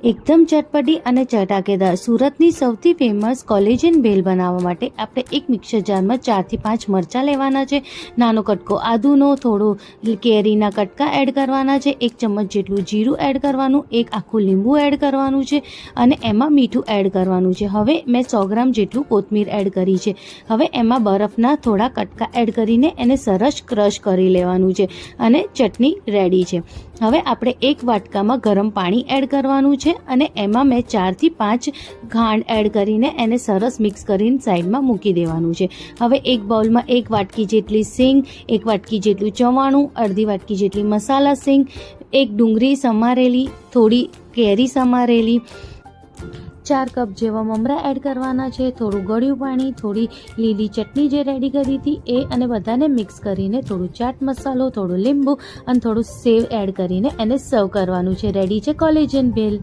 એકદમ ચટપટી અને ચટાકેદાર સુરતની સૌથી ફેમસ કોલેજન ભેલ બનાવવા માટે આપણે એક મિક્સર જારમાં 4 થી 5 મરચાં લેવાના છે, નાનો કટકો આદુનો, થોડો કેરીના કટકા એડ કરવાના છે, 1 ચમચ જેટલું જીરું એડ કરવાનું, 1 આખું લીંબુ એડ કરવાનું છે અને એમાં મીઠું એડ કરવાનું છે. હવે મેં 100 ગ્રામ જેટલું કોથમીર એડ કરી છે. હવે એમાં બરફના થોડા કટકા એડ કરીને એને સરસ ક્રશ કરી લેવાનું છે અને ચટણી રેડી છે. હવે આપણે એક વાટકામાં ગરમ પાણી એડ કરવાનું છે અને એમાં મેં 4 થી 5 ખાંડ એડ કરીને એને સરસ મિક્સ કરીને સાઈડમાં મૂકી દેવાનું છે. હવે એક બાઉલમાં 1 વાટકી જેટલી સિંગ, 1 વાટકી જેટલું ચવાણું, અડધી વાટકી જેટલી મસાલા સિંગ, 1 ડુંગળી સમારેલી, થોડી કેરી સમારેલી, 4 કપ જેવા મમરા એડ કરવાના છે, થોડું ગળ્યું પાણી, થોડી લીલી ચટણી જે રેડી કરી હતી એ અને બધાને મિક્સ કરીને થોડું ચાટ મસાલો, થોડું લીંબુ અને થોડું સેવ એડ કરીને એને સર્વ કરવાનું છે. રેડી છે કોલેજન ભેલ.